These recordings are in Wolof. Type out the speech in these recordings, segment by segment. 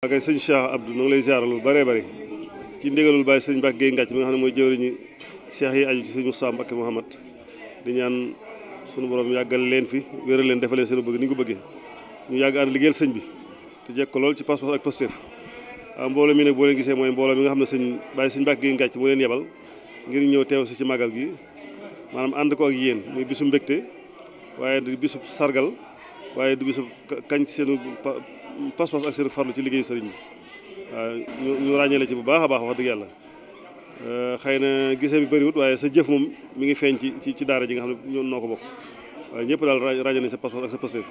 ak sëñ Cheikh Abdou ñu ngi lay ziar lu bëree bëri ci ndigalul Baye sëñ Mbacke Gueye Ngathie mi nga xam ne mooy jëwriñu Cheikh yi aju ci sëñ Moussa Mbacke Mouhamad di ñaan sunu borom yàggal leen fi wéral leen defal leen seen bëgg ni ñu ko bëggee ñu yàgg ànd liggéeyal sëñ bi te jekk ko lool ci pas-pas ak Pastef mbooloo mi nag boo leen gisee mooy mbooloo mi nga xam ne sëñ Mbacke Gueye Ngathie moo leen yebal ngir ñëw teew si ci màggal gi maanaam ànd ko ak yéen muy bisu mbégte waaye di bisu sargal waaye di bisu kañ seen pas-pas ak seen farlu ci liggéeyu sëriñ bi waaw ñu ràññee la ci bu baax a baax wax dëgg yàlla xëy na gisee bi bëriwut waaye sa jëf moom mi ngi feeñ ci daara ji nga xam ne ñoo noo ko bokk waaye ñëpp daal ràññee nañ sa pas-pas ak sa Pastef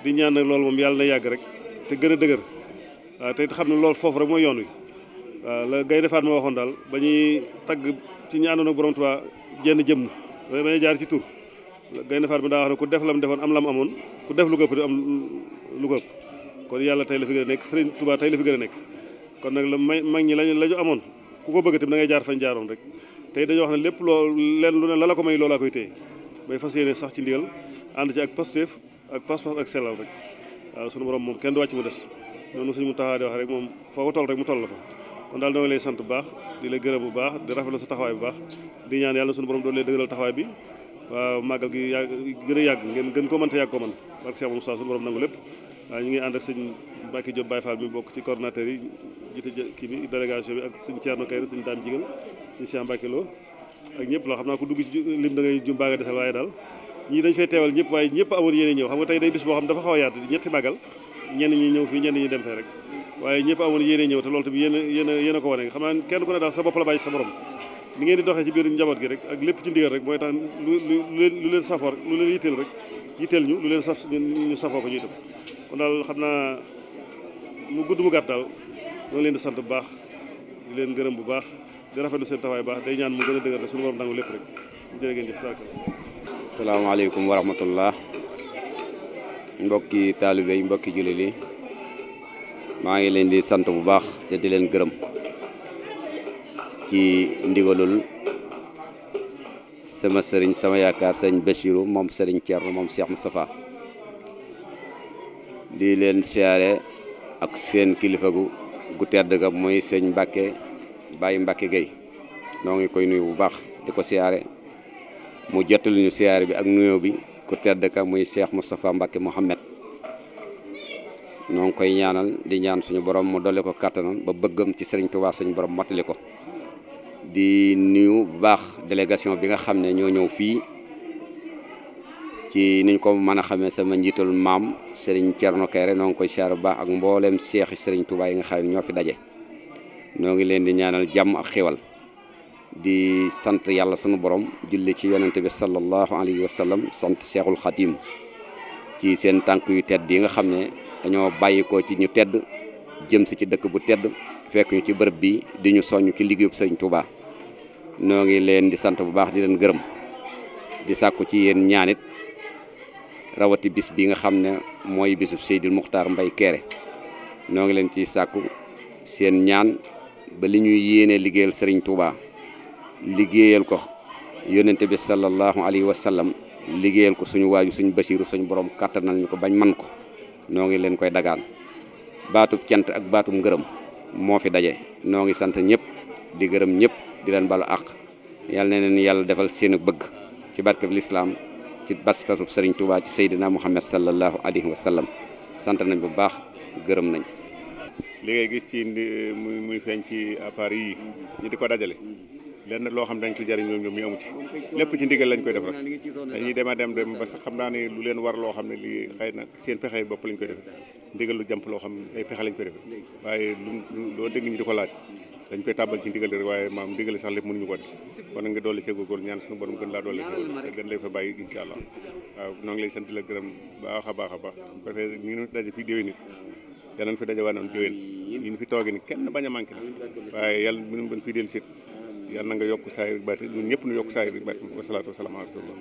di ñaan nag loolu moom yàlla na yàgg rek te gën a dëgër waaw te xam ne loolu foofu rek mooy yoon wi waaw la Gaynde Fatma ma waxoon daal ba ñuy tagg ci ñi àndoon ak borom Tuubaa jenn jëmm bañ jaar ci tur Gaynde Fatma daa wax ne ku def lam defoon am lam amoon ku def lu ko ëpp di am lu ko ëpp kon yàlla tey la fi gën a nekk Sëriñ Tuubaa tey la fi gën a nekk kon nag la mag ñi la ñu amoon ku ko bëgg tamit da ngay jaar fañ jaaroon rek tey dañoo wax ne lépp loo leen lu ne la ko may loolaa koy téye bay fas yéene sax ci ndigal ànd ci ak Pastef ak pas-pas ak sellal rek waaw sunu borom moom kenn du wàcc mu des noonu suñu mu taxaa di wax rek moom foo ko toll rek mu toll la fa kon daal doo lay sant bu baax di la gërëm bu baax di rafetlu sa taxawaay bu baax di ñaan yàlla sunu borom doon lay dëgëral taxawaay bi waaw màggal gi yàgg gën a yàgg ngeen gën ko mën te yàgg ko mën barke Cheikh Moussa sunu borom nangu lépp waaw ñu ngi ànd ak sëñ Mbacke Diop Baye Fall mi bokk ci coordonnateur yi jiite kii bi délégation bi ak sëñ Thierno Kayre sëñ Dame Jigal sëñ Cheikh Mbacke Lo ak ñëpp loo xam naa ko dugg ci lim da ngay jum baa nga desal waaye daal ñii dañ fay teewal ñëpp waaye ñëpp amoon yéene ñëw xam nga tey day bis boo xam dafa xaw a yaatu ñetti màggal ñenn ñi ñëw fii ñenn ñi dem fee rek waaye ñëpp amoon yéene ñëw te loolu tamit yéen a ko wane xam naa kenn ku ne daal sa bopp la bàyyi sa morom ni ngeen di doxee ci biir njaboot gi rek ak lépp ci ndigal rek mooy tax lu leen safoo rek lu leen yitteel rek yitteel ñu lu leen saf ñu safoo ko ñu itam kon daal xam naa mu gudd mu gàtt daal ñoo leen di sant bu baax di leen gërëm bu baax di rafetlu seen taxawaay baax day ñaan mu gën a dëgër te suñu borom nangu lépp rek jërë ngeen jëf taakal salaamaaleykum wa rahmatullah mbokki taalibe yi mbokki jullit yi maa ngi leen di sant bu baax te di leen gërëm ci ndigalul sama sëriñ sama yaakaar sëriñ Bassirou moom sëriñ Thierno moom Cheikh Moustapha di leen siyaare ak seen kilifa gu tedd ga mooy sëñ Mbacke Baye Mbacke Gueye noo ngi koy nuyu bu baax di ko siyaare mu jottali ñu siyaare bi ak nuyoo bi ku tedd ka muy Cheikh Moustapha Mbacke Mouhamed noo ngi koy ñaanal di ñaan suñu borom mu dolli ko kattanam ba bëggam ci Serigne Touba suñu borom mottali ko di nuyu bu baax délégation bi nga xam ne ñoo ñëw fii ci niñ ko mën a xamee sama njiitul maam Serigne Thierno Kayre noo ngi koy siyaare bu baax ak mboolem seexi Serigne Touba yi nga xam ne ñoo fi daje noo ngi leen di ñaanal jàmm ak xéwal di sant yàlla sunu borom julli ci yonente bi sallallahu alayhi wa sallam sant Cheikhul Khadim ci seen tànk yu tedd yi nga xam ne dañoo bàyyi ko ci ñu tedd jëm si ci dëkk bu tedd fekk ñu ci bërëb bi di ñu soññ ci liggéeyub Serigne Touba noo ngi leen di sant bu baax di leen gërëm di sàkku ci yéen ñaanit rawati bis bi nga xam ne mooy bisub Seydil Muxtaar Mbay Kéré noo ngi leen ci sàkku seen ñaan ba li ñuy yéene liggéeyal Serigne Touba liggéeyal ko yonente bi sallallahu alayhi wa sallam liggéeyal ko suñu waaju suñu Basiiru suñu borom kàttanal ñu ko bañ man ko noo ngi leen koy dagaan baatub cant ak baatub ngërëm moo fi daje noo ngi sant ñëpp di gërëm ñëpp di leen balu àq yàlla na leen yàlla defal seenu bëgg ci barkeb lislaam ci bas-basub Serigne Touba ci Seydina Muhammad sallallahu alayhi wa sallam sant nañ bu baax gërëm nañ. li ngay gis ci muy feeñ ci appareil yi ñu di ko dajale lenn loo xam dañ ko jariñ ñoom ñu amu ci lépp ci ndigal lañ koy def rek dañuy dem ba sax xam naa ne lu leen war loo xam ne lii xëy na seen pexe bopp lañ koy def ndigal lu jàmp loo xam ne ay pexe lañ koy def waaye loo dégg ñu di ko laaj dañ koy tàbbal ci ndigal rek waaye maam ndigal sax lépp mënuñu ko def kon nag nga dolli ci góorgóor ñaan suñu borom gën laa dolli te gën lay fa bàyyi incha allah waaw noo ngi lay sant la gërëm baax a baax a baax bu ko defee ñu ngi daje fii déwén nit yàlla fi daje waa noonu déwén ñu fi toogee ni kenn bañ a manqué na waaye yàlla mënu bën fii del sit yàlla na nga yokk saay bi baati ñun ñëpp nu yokk saay bi baati wasalaatu wasalaam ala rasulillah